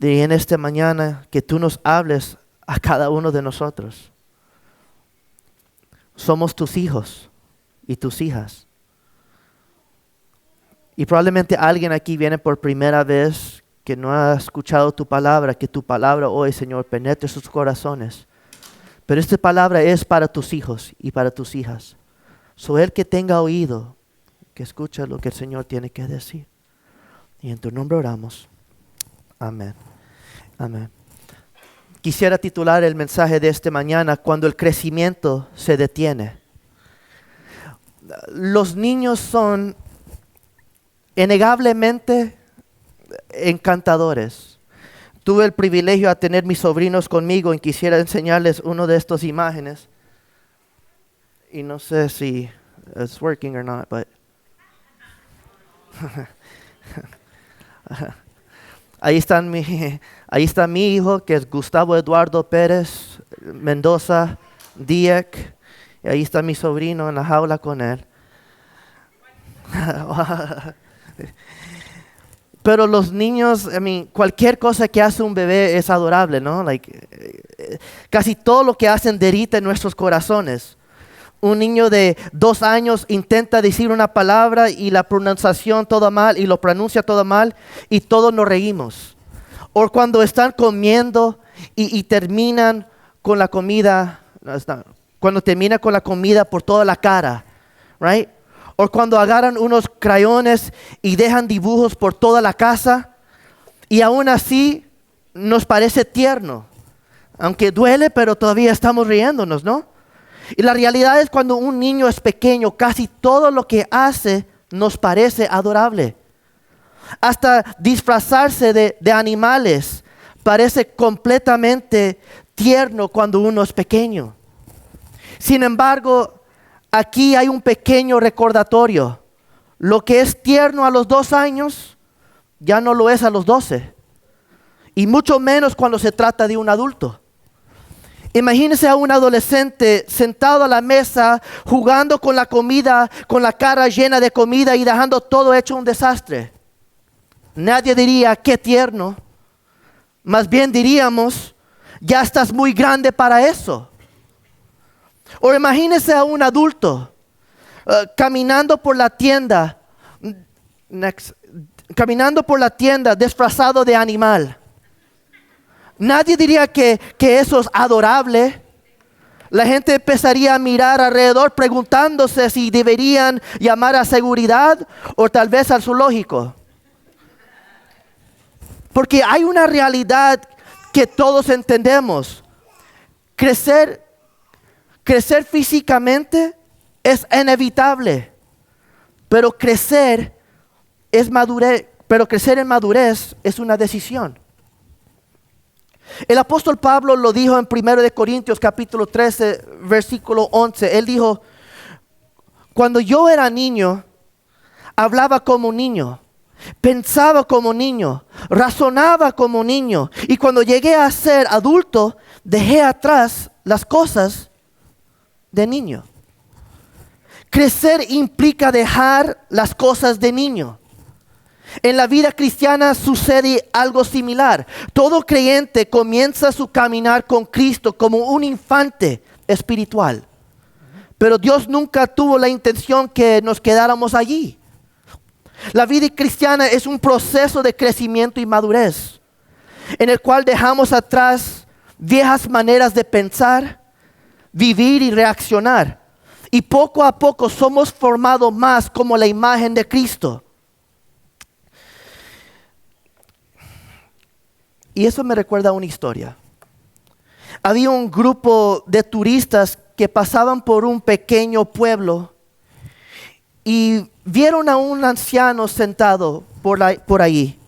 Y en esta mañana que tú nos hables a cada uno de nosotros. Somos tus hijos y tus hijas. Y probablemente alguien aquí viene por primera vez que no ha escuchado tu palabra, que tu palabra hoy, Señor, penetre sus corazones. Pero esta palabra es para tus hijos y para tus hijas. El que tenga oído, que escuche lo que el Señor tiene que decir. Y en tu nombre oramos. Amén. Amén. Quisiera titular el mensaje de esta mañana, cuando el crecimiento se detiene. Los niños son innegablemente encantadores. Tuve el privilegio de tener mis sobrinos conmigo y quisiera enseñarles una de estas imágenes. Y no sé si it's working or not, but ahí está mi hijo, que es Gustavo Eduardo Pérez Mendoza Dieck. Y ahí está mi sobrino en la jaula con él. Pero los niños, cualquier cosa que hace un bebé es adorable, ¿no? Casi todo lo que hacen derrite en nuestros corazones. Un niño de 2 años intenta decir una palabra y la pronunciación toda mal y lo pronuncia todo mal y todos nos reímos. O cuando están comiendo y terminan con la comida, cuando terminan con la comida por toda la cara, right? O cuando agarran unos crayones y dejan dibujos por toda la casa y aún así nos parece tierno. Aunque duele, pero todavía estamos riéndonos, ¿no? Y la realidad es cuando un niño es pequeño, casi todo lo que hace nos parece adorable. Hasta disfrazarse de animales parece completamente tierno cuando uno es pequeño. Sin embargo, aquí hay un pequeño recordatorio. Lo que es tierno a los 2 años, ya no lo es a los 12. Y mucho menos cuando se trata de un adulto. Imagínese a un adolescente sentado a la mesa, jugando con la comida, con la cara llena de comida y dejando todo hecho un desastre. Nadie diría, qué tierno. Más bien diríamos, ya estás muy grande para eso. O imagínese a un adulto caminando por la tienda disfrazado de animal. Nadie diría que eso es adorable. La gente empezaría a mirar alrededor preguntándose si deberían llamar a seguridad o tal vez al zoológico. Porque hay una realidad que todos entendemos. Crecer físicamente es inevitable, pero crecer en madurez es una decisión. El apóstol Pablo lo dijo en 1 Corintios capítulo 13, versículo 11. Él dijo, cuando yo era niño, hablaba como niño, pensaba como niño, razonaba como niño. Y cuando llegué a ser adulto, dejé atrás las cosas de niño. Crecer implica dejar las cosas de niño. En la vida cristiana sucede algo similar. Todo creyente comienza su caminar con Cristo como un infante espiritual. Pero Dios nunca tuvo la intención que nos quedáramos allí. La vida cristiana es un proceso de crecimiento y madurez, en el cual dejamos atrás viejas maneras de pensar, vivir y reaccionar. Y poco a poco somos formados más como la imagen de Cristo. Y eso me recuerda a una historia. Había un grupo de turistas que pasaban por un pequeño pueblo y vieron a un anciano sentado por ahí.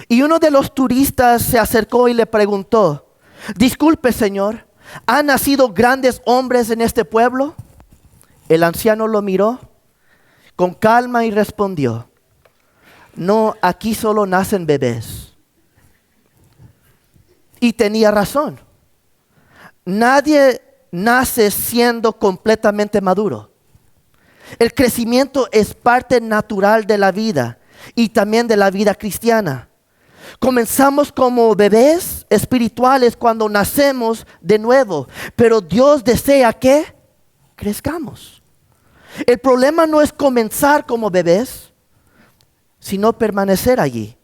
Y uno de los turistas se acercó y le preguntó, disculpe señor, ¿han nacido grandes hombres en este pueblo? El anciano lo miró con calma y respondió, no, aquí solo nacen bebés. Y tenía razón. Nadie nace siendo completamente maduro. El crecimiento es parte natural de la vida y también de la vida cristiana. Comenzamos como bebés espirituales cuando nacemos de nuevo, pero Dios desea que crezcamos. El problema no es comenzar como bebés, sino permanecer allí.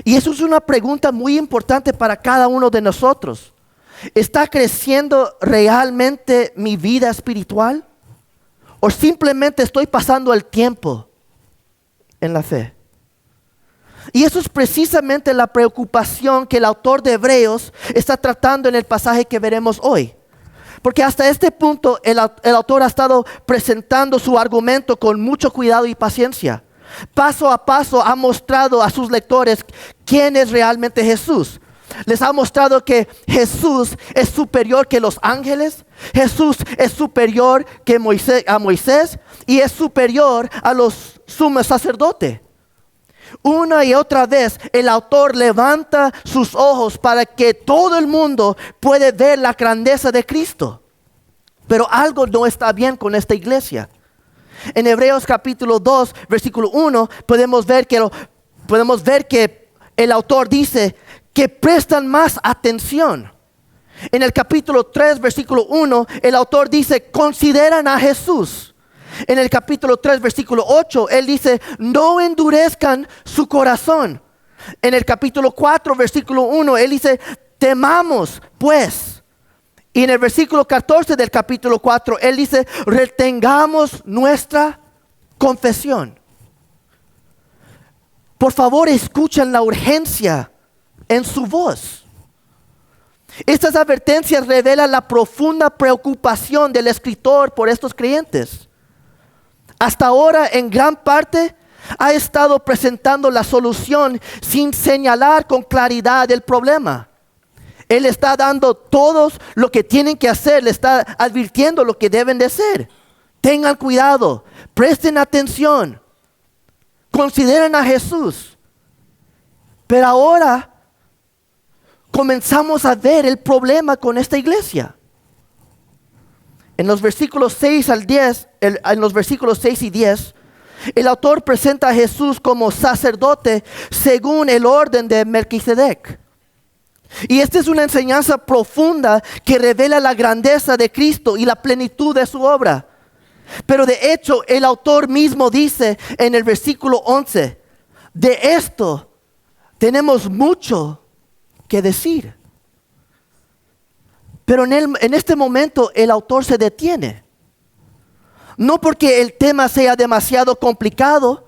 Y eso es una pregunta muy importante para cada uno de nosotros. ¿Está creciendo realmente mi vida espiritual? ¿O simplemente estoy pasando el tiempo en la fe? Y eso es precisamente la preocupación que el autor de Hebreos está tratando en el pasaje que veremos hoy. Porque hasta este punto el autor ha estado presentando su argumento con mucho cuidado y paciencia. Paso a paso ha mostrado a sus lectores quién es realmente Jesús. Les ha mostrado que Jesús es superior que los ángeles. Jesús es superior que a Moisés y es superior a los sumos sacerdotes. Una y otra vez el autor levanta sus ojos para que todo el mundo pueda ver la grandeza de Cristo. Pero algo no está bien con esta iglesia. En Hebreos capítulo 2, versículo 1, podemos ver que el autor dice que prestan más atención. En el capítulo 3, versículo 1, el autor dice, consideran a Jesús. En el capítulo 3, versículo 8, él dice, no endurezcan su corazón. En el capítulo 4, versículo 1, él dice, temamos pues. Y en el versículo 14 del capítulo 4, él dice, retengamos nuestra confesión. Por favor, escuchen la urgencia en su voz. Estas advertencias revelan la profunda preocupación del escritor por estos creyentes. Hasta ahora, en gran parte, ha estado presentando la solución sin señalar con claridad el problema. Él está dando todo lo que tienen que hacer, le está advirtiendo lo que deben de hacer. Tengan cuidado, presten atención, consideren a Jesús. Pero ahora comenzamos a ver el problema con esta iglesia. En los versículos 6 al 10, en los versículos 6 y 10, el autor presenta a Jesús como sacerdote según el orden de Melquisedec. Y esta es una enseñanza profunda que revela la grandeza de Cristo y la plenitud de su obra. Pero de hecho, el autor mismo dice en el versículo 11, de esto tenemos mucho que decir. Pero en este momento el autor se detiene. No porque el tema sea demasiado complicado,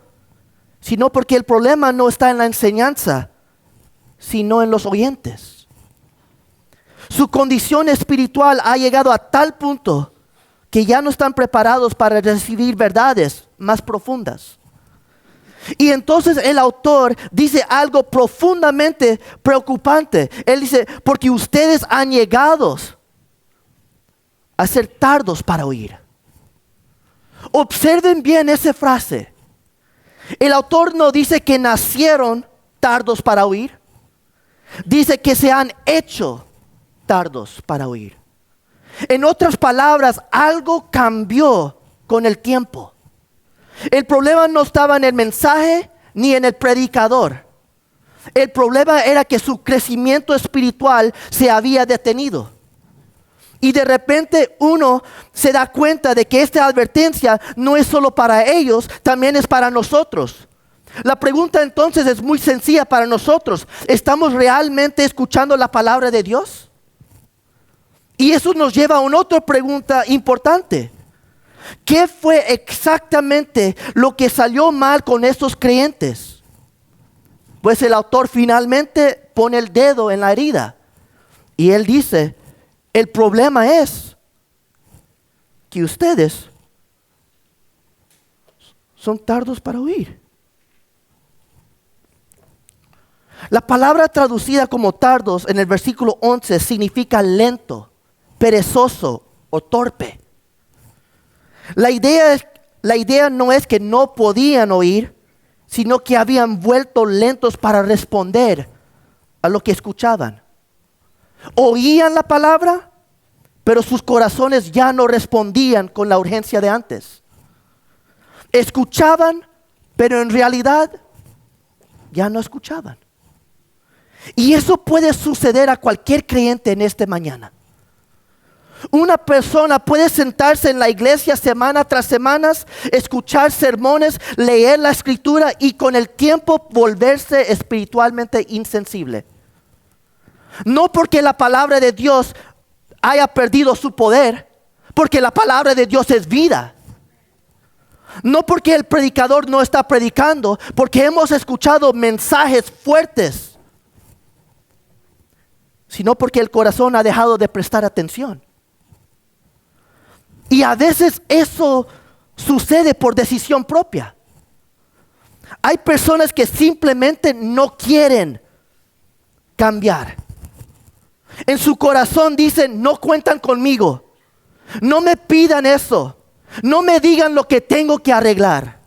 sino porque el problema no está en la enseñanza, sino en los oyentes. Su condición espiritual ha llegado a tal punto que ya no están preparados para recibir verdades más profundas. Y entonces el autor dice algo profundamente preocupante. Él dice, porque ustedes han llegado a ser tardos para oír. Observen bien esa frase. El autor no dice que nacieron tardos para oír. Dice que se han hecho tardos para oír. En otras palabras, algo cambió con el tiempo. El problema no estaba en el mensaje ni en el predicador. El problema era que su crecimiento espiritual se había detenido. Y de repente uno se da cuenta de que esta advertencia no es solo para ellos, también es para nosotros. La pregunta entonces es muy sencilla para nosotros. ¿Estamos realmente escuchando la palabra de Dios? Y eso nos lleva a una otra pregunta importante. ¿Qué fue exactamente lo que salió mal con estos creyentes? Pues el autor finalmente pone el dedo en la herida. Y él dice, el problema es que ustedes son tardos para oír. La palabra traducida como tardos en el versículo 11 significa lento, perezoso o torpe. La idea no es que no podían oír, sino que habían vuelto lentos para responder a lo que escuchaban. Oían la palabra, pero sus corazones ya no respondían con la urgencia de antes. Escuchaban, pero en realidad ya no escuchaban. Y eso puede suceder a cualquier creyente en esta mañana. Una persona puede sentarse en la iglesia semana tras semana, escuchar sermones, leer la escritura y con el tiempo volverse espiritualmente insensible. No porque la palabra de Dios haya perdido su poder, porque la palabra de Dios es vida. No porque el predicador no está predicando, porque hemos escuchado mensajes fuertes, sino porque el corazón ha dejado de prestar atención. Y a veces eso sucede por decisión propia. Hay personas que simplemente no quieren cambiar. En su corazón dicen, no cuentan conmigo. No me pidan eso. No me digan lo que tengo que arreglar.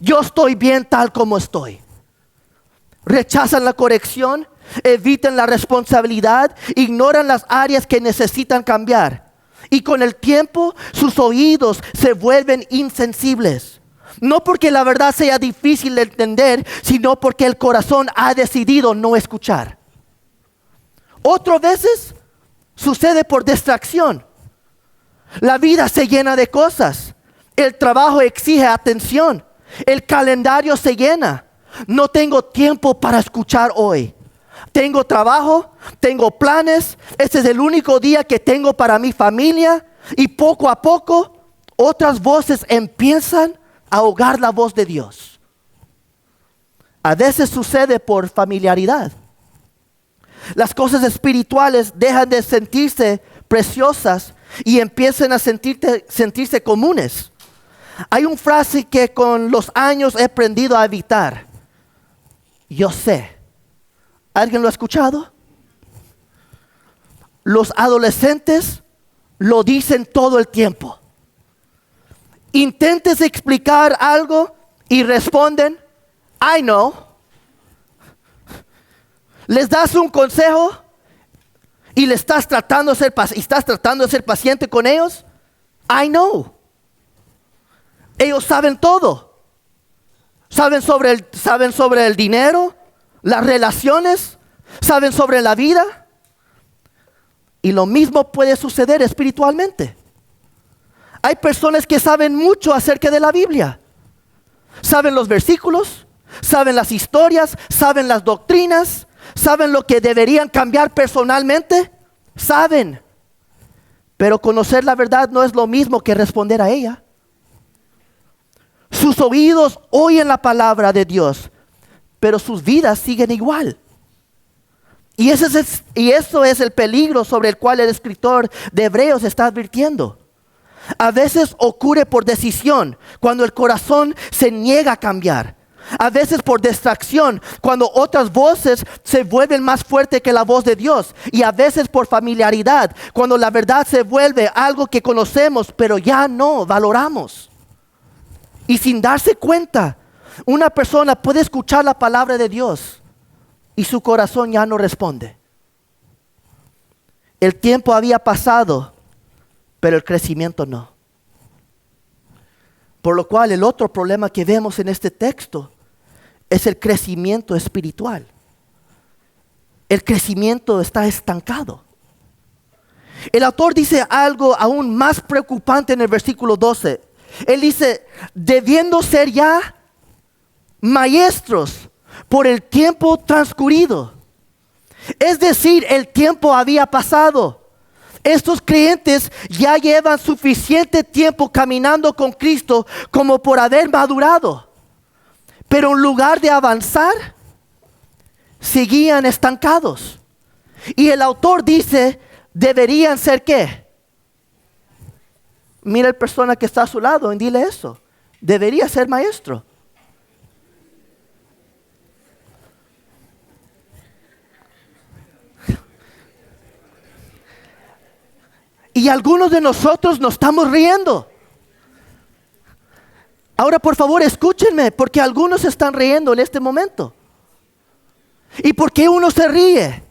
Yo estoy bien tal como estoy. Rechazan la corrección, evitan la responsabilidad, ignoran las áreas que necesitan cambiar. Y con el tiempo sus oídos se vuelven insensibles. No porque la verdad sea difícil de entender, sino porque el corazón ha decidido no escuchar. Otras veces sucede por distracción. La vida se llena de cosas. El trabajo exige atención. El calendario se llena. No tengo tiempo para escuchar hoy. Tengo trabajo, tengo planes, este es el único día que tengo para mi familia y poco a poco otras voces empiezan a ahogar la voz de Dios. A veces sucede por familiaridad. Las cosas espirituales dejan de sentirse preciosas y empiezan a sentirse comunes. Hay una frase que con los años he aprendido a evitar. Yo sé. ¿Alguien lo ha escuchado? Los adolescentes lo dicen todo el tiempo. Intentes explicar algo y responden, I know. Les das un consejo y le estás tratando de ser paciente con ellos. I know. Ellos saben todo. Saben sobre el dinero, las relaciones, saben sobre la vida. Y lo mismo puede suceder espiritualmente. Hay personas que saben mucho acerca de la Biblia. Saben los versículos, saben las historias, saben las doctrinas, saben lo que deberían cambiar personalmente. Saben. Pero conocer la verdad no es lo mismo que responder a ella. Sus oídos oyen la palabra de Dios, pero sus vidas siguen igual. Y eso es el peligro sobre el cual el escritor de Hebreos está advirtiendo. A veces ocurre por decisión, cuando el corazón se niega a cambiar. A veces por distracción, cuando otras voces se vuelven más fuertes que la voz de Dios. Y a veces por familiaridad, cuando la verdad se vuelve algo que conocemos, pero ya no valoramos. Y sin darse cuenta, una persona puede escuchar la palabra de Dios y su corazón ya no responde. El tiempo había pasado, pero el crecimiento no. Por lo cual el otro problema que vemos en este texto es el crecimiento espiritual. El crecimiento está estancado. El autor dice algo aún más preocupante en el versículo 12. Él dice, debiendo ser ya maestros por el tiempo transcurrido. Es decir, el tiempo había pasado. Estos creyentes ya llevan suficiente tiempo caminando con Cristo como por haber madurado. Pero en lugar de avanzar, seguían estancados. Y el autor dice, deberían ser ¿qué? Mira la persona que está a su lado y dile eso. Debería ser maestro. Y algunos de nosotros nos estamos riendo. Ahora, por favor, escúchenme, porque algunos se están riendo en este momento. ¿Y por qué uno se ríe?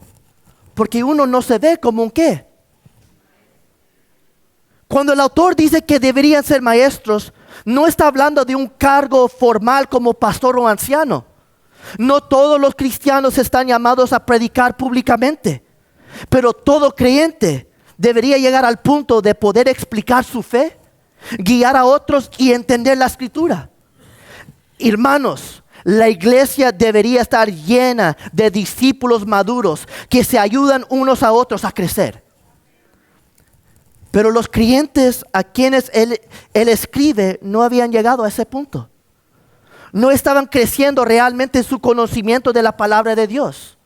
Porque uno no se ve como un ¿qué? Cuando el autor dice que deberían ser maestros, no está hablando de un cargo formal como pastor o anciano, No todos los cristianos están llamados a predicar públicamente, pero todo creyente debería llegar al punto de poder explicar su fe, guiar a otros y entender la Escritura. Hermanos, la iglesia debería estar llena de discípulos maduros que se ayudan unos a otros a crecer. Pero los creyentes a quienes él escribe no habían llegado a ese punto. No estaban creciendo realmente en su conocimiento de la palabra de Dios.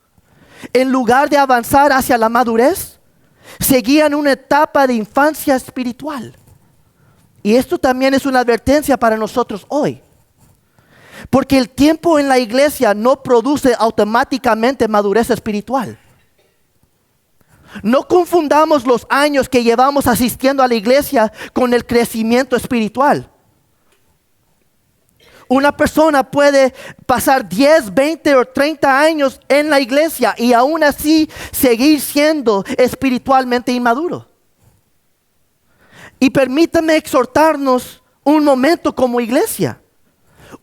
En lugar de avanzar hacia la madurez, seguían una etapa de infancia espiritual. Y esto también es una advertencia para nosotros hoy. Porque el tiempo en la iglesia no produce automáticamente madurez espiritual. No confundamos los años que llevamos asistiendo a la iglesia con el crecimiento espiritual. Una persona puede pasar 10, 20 o 30 años en la iglesia y aún así seguir siendo espiritualmente inmaduro. Y permítame exhortarnos un momento como iglesia.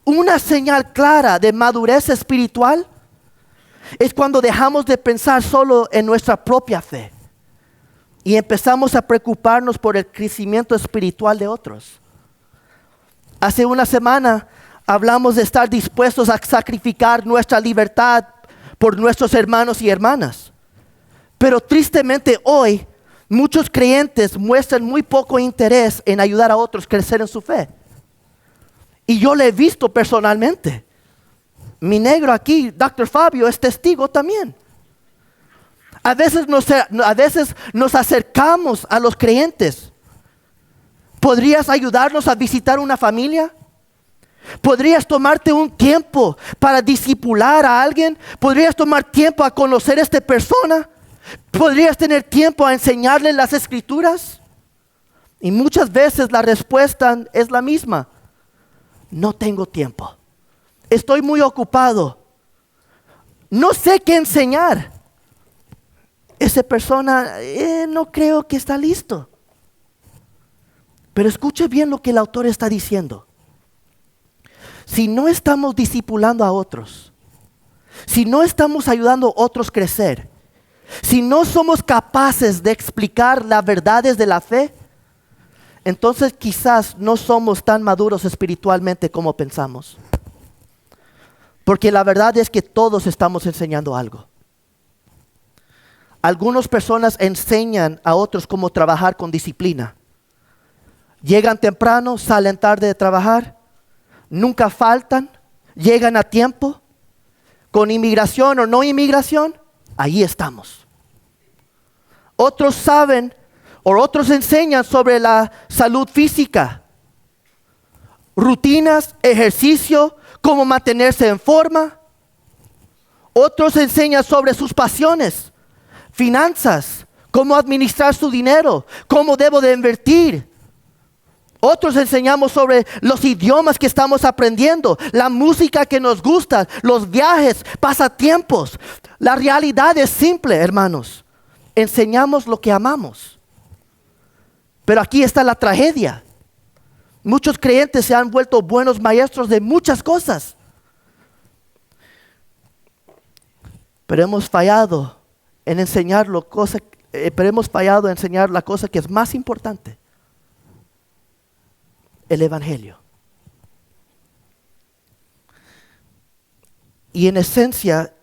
Una señal clara de madurez espiritual es cuando dejamos de pensar solo en nuestra propia fe y empezamos a preocuparnos por el crecimiento espiritual de otros. Hace una semana hablamos de estar dispuestos a sacrificar nuestra libertad por nuestros hermanos y hermanas. Pero tristemente hoy muchos creyentes muestran muy poco interés en ayudar a otros a crecer en su fe. Y yo lo he visto personalmente. Mi negro aquí, Dr. Fabio, es testigo también. A veces nos acercamos a los creyentes. ¿Podrías ayudarnos a visitar una familia? ¿Podrías tomarte un tiempo para discipular a alguien? ¿Podrías tomar tiempo a conocer a esta persona? ¿Podrías tener tiempo a enseñarle las Escrituras? Y muchas veces la respuesta es la misma. No tengo tiempo. Estoy muy ocupado. No sé qué enseñar. Esa persona no creo que está listo. Pero escuche bien lo que el autor está diciendo. Si no estamos discipulando a otros, si no estamos ayudando a otros a crecer, si no somos capaces de explicar las verdades de la fe, entonces quizás no somos tan maduros espiritualmente como pensamos. Porque la verdad es que todos estamos enseñando algo. Algunas personas enseñan a otros cómo trabajar con disciplina. Llegan temprano, salen tarde de trabajar, nunca faltan, llegan a tiempo, con inmigración o no inmigración, ahí estamos. Otros saben o otros enseñan sobre la salud física, rutinas, ejercicio, cómo mantenerse en forma. Otros enseñan sobre sus pasiones, finanzas, cómo administrar su dinero, cómo debo de invertir. Otros enseñamos sobre los idiomas que estamos aprendiendo, la música que nos gusta, los viajes, pasatiempos. La realidad es simple, hermanos. Enseñamos lo que amamos. Pero aquí está la tragedia. Muchos creyentes se han vuelto buenos maestros de muchas cosas. Pero hemos fallado en enseñar la cosa que es más importante. El Evangelio. Y en esencia,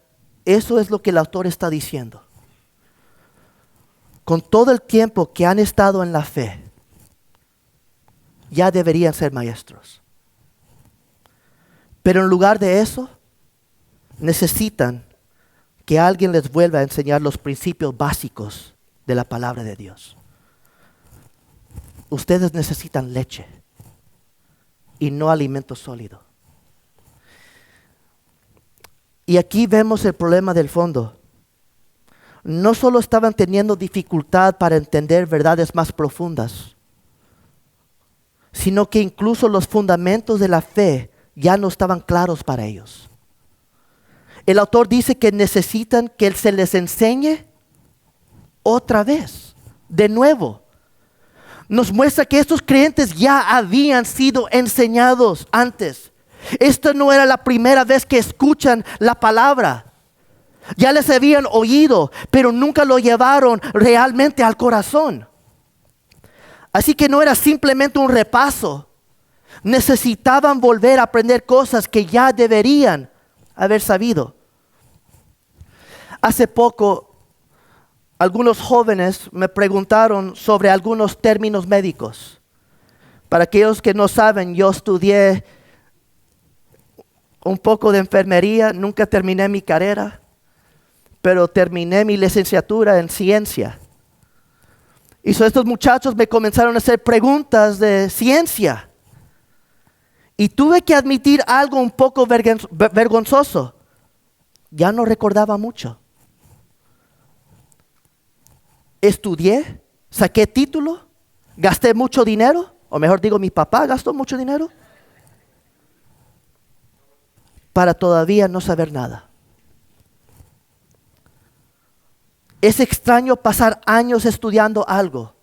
eso es lo que el autor está diciendo. Con todo el tiempo que han estado en la fe, ya deberían ser maestros. Pero en lugar de eso, necesitan que alguien les vuelva a enseñar los principios básicos de la palabra de Dios. Ustedes necesitan leche y no alimento sólido. Y aquí vemos el problema del fondo. No solo estaban teniendo dificultad para entender verdades más profundas, sino que incluso los fundamentos de la fe ya no estaban claros para ellos. El autor dice que necesitan que se les enseñe otra vez, de nuevo. Nos muestra que estos creyentes ya habían sido enseñados antes. Esta no era la primera vez que escuchan la palabra. Ya les habían oído, pero nunca lo llevaron realmente al corazón. Así que no era simplemente un repaso. Necesitaban volver a aprender cosas que ya deberían haber sabido. Hace poco, algunos jóvenes me preguntaron sobre algunos términos médicos. Para aquellos que no saben, yo estudié un poco de enfermería, nunca terminé mi carrera, pero terminé mi licenciatura en ciencia. Y estos muchachos me comenzaron a hacer preguntas de ciencia. Y tuve que admitir algo un poco vergonzoso. Ya no recordaba mucho. Estudié, saqué título, gasté mucho dinero, o mejor digo, mi papá gastó mucho dinero, para todavía no saber nada. Es extraño pasar años estudiando algo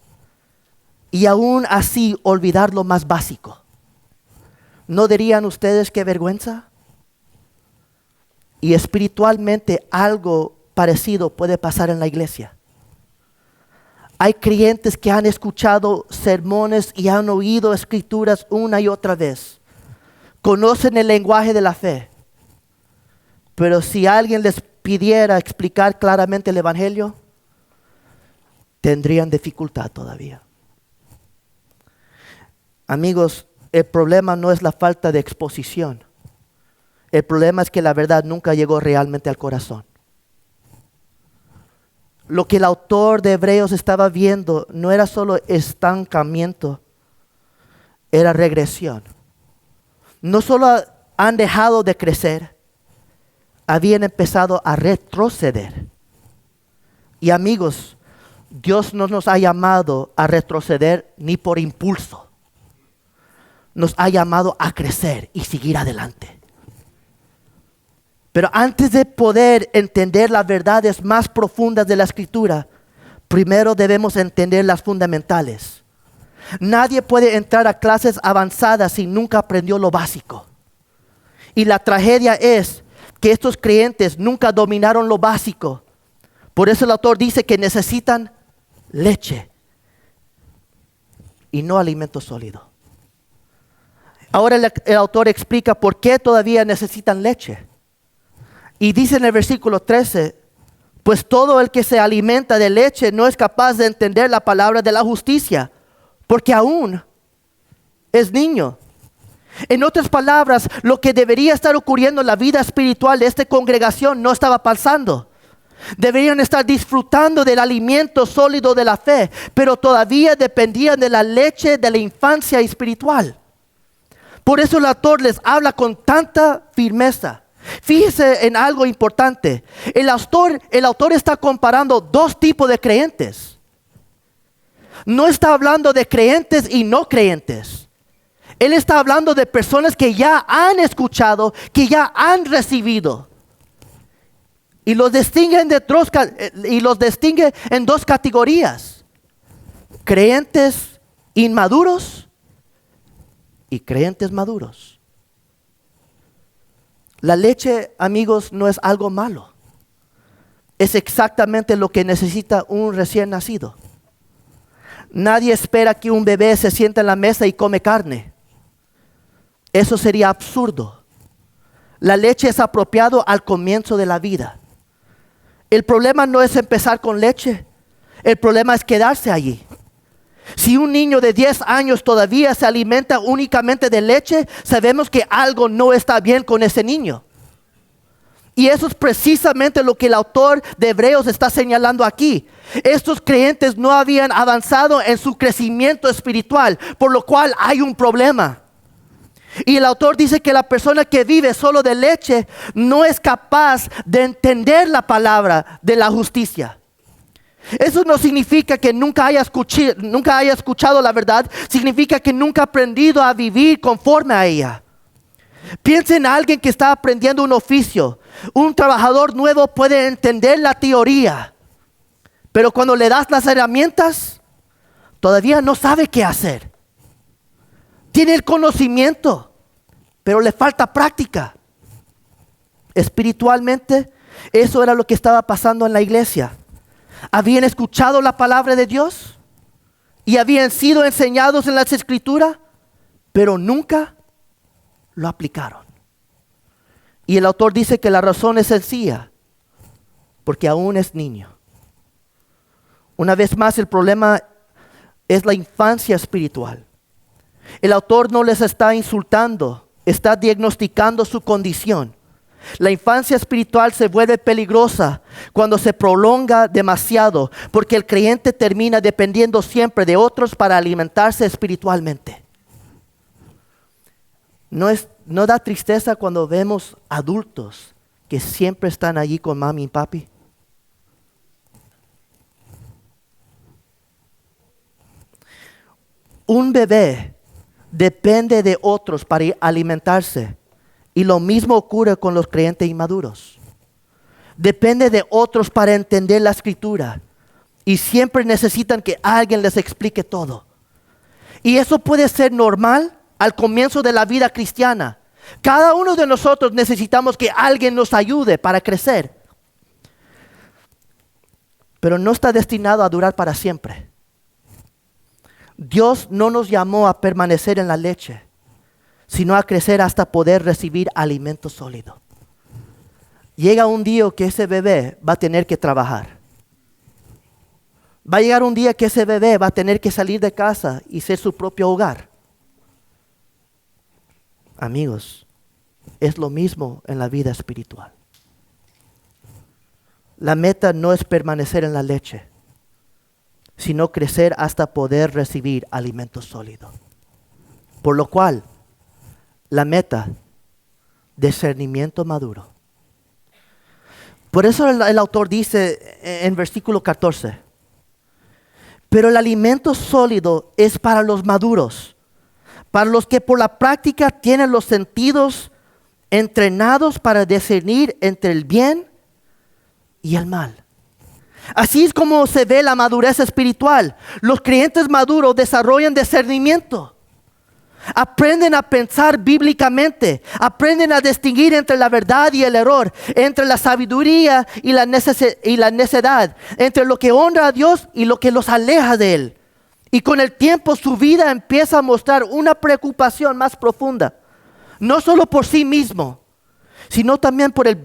y aún así olvidar lo más básico. ¿No dirían ustedes qué vergüenza? Y espiritualmente algo parecido puede pasar en la iglesia. Hay creyentes que han escuchado sermones y han oído escrituras una y otra vez. Conocen el lenguaje de la fe. Pero si alguien les pidiera explicar claramente el evangelio, tendrían dificultad todavía. Amigos, el problema no es la falta de exposición. El problema es que la verdad nunca llegó realmente al corazón. Lo que el autor de Hebreos estaba viendo no era solo estancamiento, era regresión. No solo han dejado de crecer, habían empezado a retroceder. Y amigos, Dios no nos ha llamado a retroceder ni por impulso. Nos ha llamado a crecer y seguir adelante. Pero antes de poder entender las verdades más profundas de la Escritura, primero debemos entender las fundamentales. Nadie puede entrar a clases avanzadas si nunca aprendió lo básico. Y la tragedia es que estos creyentes nunca dominaron lo básico. Por eso el autor dice que necesitan leche y no alimento sólido. Ahora el autor explica por qué todavía necesitan leche. Y dice en el versículo 13, pues todo el que se alimenta de leche no es capaz de entender la palabra de la justicia, porque aún es niño. En otras palabras, lo que debería estar ocurriendo en la vida espiritual de esta congregación no estaba pasando. Deberían estar disfrutando del alimento sólido de la fe, pero todavía dependían de la leche de la infancia espiritual. Por eso el autor les habla con tanta firmeza. Fíjese en algo importante. El autor está comparando dos tipos de creyentes. No está hablando de creyentes y no creyentes. Él está hablando de personas que ya han escuchado, que ya han recibido. Y los distingue en dos categorías. Creyentes inmaduros y creyentes maduros. La leche, amigos, no es algo malo. Es exactamente lo que necesita un recién nacido. Nadie espera que un bebé se siente en la mesa y come carne. Eso sería absurdo. La leche es apropiado al comienzo de la vida. El problema no es empezar con leche. El problema es quedarse allí. Si un niño de 10 años todavía se alimenta únicamente de leche, sabemos que algo no está bien con ese niño. Y eso es precisamente lo que el autor de Hebreos está señalando aquí. Estos creyentes no habían avanzado en su crecimiento espiritual, por lo cual hay un problema. Y el autor dice que la persona que vive solo de leche no es capaz de entender la palabra de la justicia. Eso no significa que nunca haya escuchado la verdad, significa que nunca ha aprendido a vivir conforme a ella. Piensa en alguien que está aprendiendo un oficio. Un trabajador nuevo puede entender la teoría, pero cuando le das las herramientas, todavía no sabe qué hacer. Tiene el conocimiento, pero le falta práctica. Espiritualmente, eso era lo que estaba pasando en la iglesia. Habían escuchado la palabra de Dios y habían sido enseñados en las Escrituras, pero nunca lo aplicaron. Y el autor dice que la razón es sencilla, porque aún es niño. Una vez más, el problema es la infancia espiritual. El autor no les está insultando, está diagnosticando su condición. La infancia espiritual se vuelve peligrosa cuando se prolonga demasiado, porque el creyente termina dependiendo siempre de otros para alimentarse espiritualmente. ¿No da tristeza cuando vemos adultos que siempre están allí con mami y papi? Un bebé depende de otros para alimentarse. Y lo mismo ocurre con los creyentes inmaduros. Depende de otros para entender la Escritura. Y siempre necesitan que alguien les explique todo. Y eso puede ser normal al comienzo de la vida cristiana. Cada uno de nosotros necesitamos que alguien nos ayude para crecer. Pero no está destinado a durar para siempre. Dios no nos llamó a permanecer en la leche, sino a crecer hasta poder recibir alimento sólido. Llega un día que ese bebé va a tener que trabajar. Va a llegar un día que ese bebé va a tener que salir de casa y ser su propio hogar. Amigos, es lo mismo en la vida espiritual. La meta no es permanecer en la leche, sino crecer hasta poder recibir alimento sólido. Por lo cual, la meta, discernimiento maduro. Por eso el autor dice en versículo 14, pero el alimento sólido es para los maduros, para los que por la práctica tienen los sentidos entrenados para discernir entre el bien y el mal. Así es como se ve la madurez espiritual. Los creyentes maduros desarrollan discernimiento. Aprenden a pensar bíblicamente, aprenden a distinguir entre la verdad y el error, entre la sabiduría y la necedad, entre lo que honra a Dios y lo que los aleja de Él. Y con el tiempo su vida empieza a mostrar una preocupación más profunda, no solo por sí mismo, sino también por el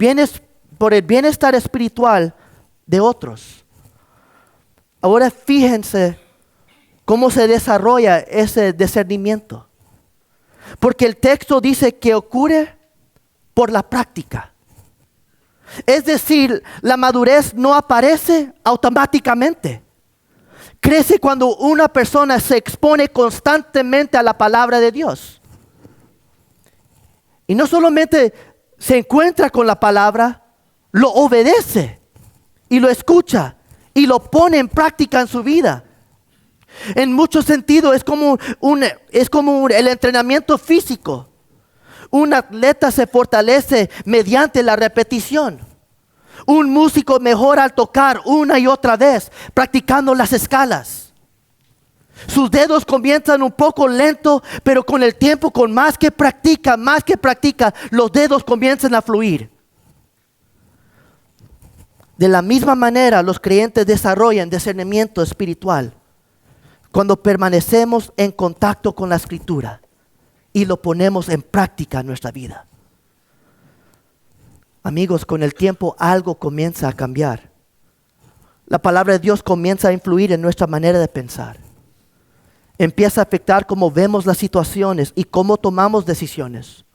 bienestar espiritual de otros. Ahora fíjense cómo se desarrolla ese discernimiento. Porque el texto dice que ocurre por la práctica. Es decir, la madurez no aparece automáticamente. Crece cuando una persona se expone constantemente a la palabra de Dios. Y no solamente se encuentra con la palabra, lo obedece y lo escucha y lo pone en práctica en su vida. En muchos sentidos es como el entrenamiento físico. Un atleta se fortalece mediante la repetición. Un músico mejora al tocar una y otra vez, practicando las escalas. Sus dedos comienzan un poco lento, pero con el tiempo, con más que practica, los dedos comienzan a fluir. De la misma manera, los creyentes desarrollan discernimiento espiritual cuando permanecemos en contacto con la Escritura y lo ponemos en práctica en nuestra vida. Amigos, con el tiempo algo comienza a cambiar. La palabra de Dios comienza a influir en nuestra manera de pensar. Empieza a afectar cómo vemos las situaciones y cómo tomamos decisiones.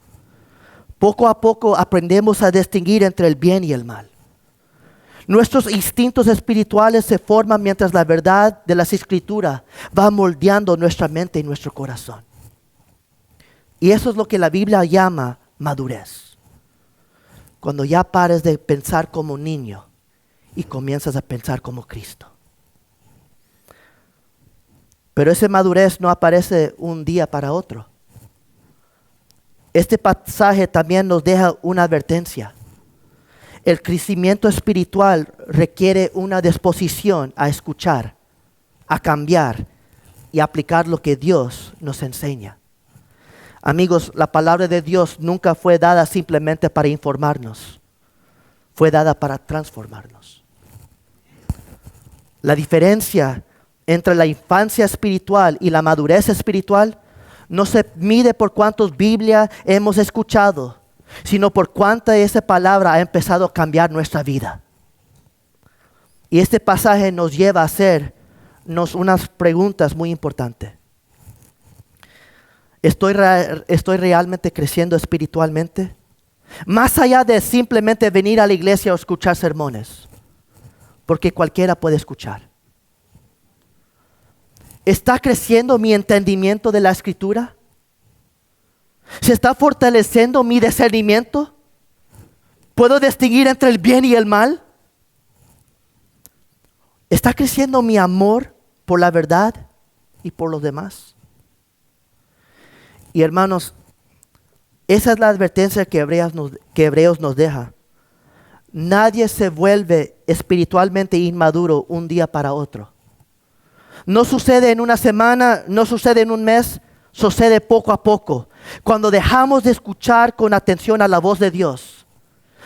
Poco a poco aprendemos a distinguir entre el bien y el mal. Nuestros instintos espirituales se forman mientras la verdad de las Escrituras va moldeando nuestra mente y nuestro corazón. Y eso es lo que la Biblia llama madurez. Cuando ya pares de pensar como un niño y comienzas a pensar como Cristo. Pero esa madurez no aparece un día para otro. Este pasaje también nos deja una advertencia. El crecimiento espiritual requiere una disposición a escuchar, a cambiar y aplicar lo que Dios nos enseña. Amigos, la palabra de Dios nunca fue dada simplemente para informarnos. Fue dada para transformarnos. La diferencia entre la infancia espiritual y la madurez espiritual no se mide por cuántos Biblia hemos escuchado, sino por cuánta esa palabra ha empezado a cambiar nuestra vida. Y este pasaje nos lleva a hacernos unas preguntas muy importantes. ¿Estoy realmente creciendo espiritualmente? Más allá de simplemente venir a la iglesia o escuchar sermones, porque cualquiera puede escuchar. ¿Está creciendo mi entendimiento de la Escritura? ¿Se está fortaleciendo mi discernimiento? ¿Puedo distinguir entre el bien y el mal? ¿Está creciendo mi amor por la verdad y por los demás? Y hermanos, esa es la advertencia que Hebreos nos deja. Nadie se vuelve espiritualmente inmaduro un día para otro. No sucede en una semana, no sucede en un mes, sucede poco a poco. Cuando dejamos de escuchar con atención a la voz de Dios.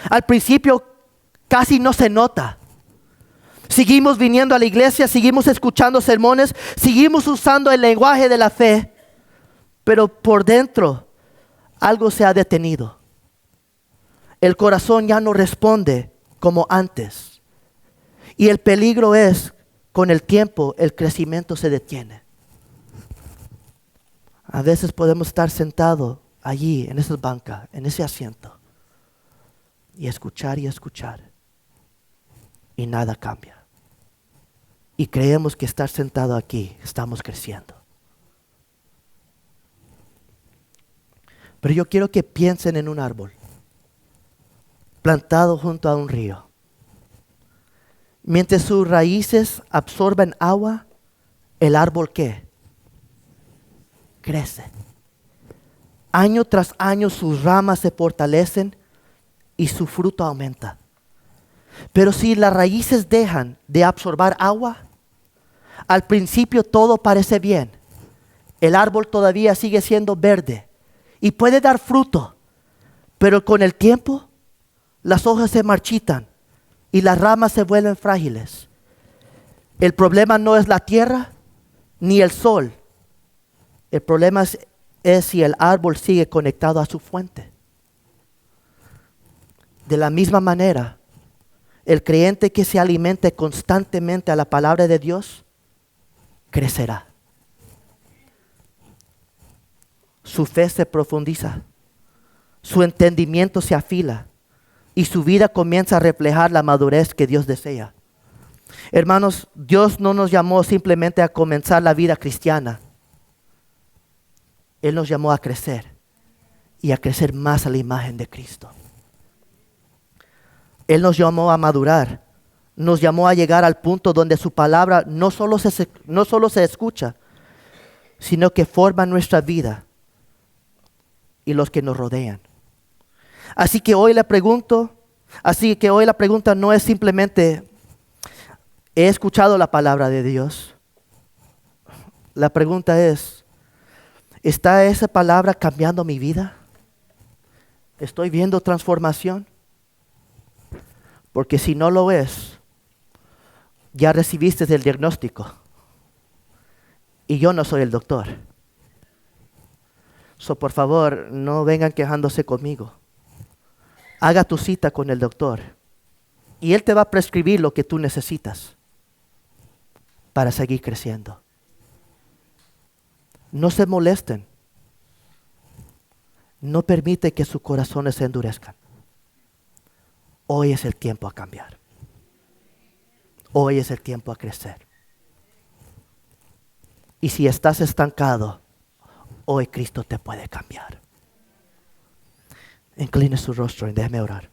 Al principio casi no se nota. Seguimos viniendo a la iglesia, seguimos escuchando sermones, seguimos usando el lenguaje de la fe, pero por dentro algo se ha detenido. El corazón ya no responde como antes. Y el peligro es, con el tiempo, el crecimiento se detiene. A veces podemos estar sentados allí, en esa banca, en ese asiento, y escuchar, y nada cambia. Y creemos que estar sentado aquí, estamos creciendo. Pero yo quiero que piensen en un árbol plantado junto a un río. Mientras sus raíces absorben agua, el árbol ¿qué? Crece. Año tras año sus ramas se fortalecen y su fruto aumenta. Pero si las raíces dejan de absorber agua, al principio todo parece bien. El árbol todavía sigue siendo verde y puede dar fruto, pero con el tiempo las hojas se marchitan y las ramas se vuelven frágiles. El problema no es la tierra ni el sol. El problema es si el árbol sigue conectado a su fuente. De la misma manera, el creyente que se alimente constantemente a la palabra de Dios, crecerá. Su fe se profundiza, su entendimiento se afila y su vida comienza a reflejar la madurez que Dios desea. Hermanos, Dios no nos llamó simplemente a comenzar la vida cristiana. Él nos llamó a crecer y a crecer más a la imagen de Cristo. Él nos llamó a madurar, nos llamó a llegar al punto donde su palabra no solo se escucha, sino que forma nuestra vida y los que nos rodean. Así que hoy la pregunta no es simplemente, ¿he escuchado la palabra de Dios? La pregunta es, ¿está esa palabra cambiando mi vida? ¿Estoy viendo transformación? Porque si no lo es, ya recibiste el diagnóstico. Y yo no soy el doctor. Por favor, no vengan quejándose conmigo. Haga tu cita con el doctor. Y él te va a prescribir lo que tú necesitas para seguir creciendo. No se molesten. No permite que sus corazones se endurezcan. Hoy es el tiempo a cambiar. Hoy es el tiempo a crecer. Y si estás estancado, hoy Cristo te puede cambiar. Incline su rostro y déjeme orar.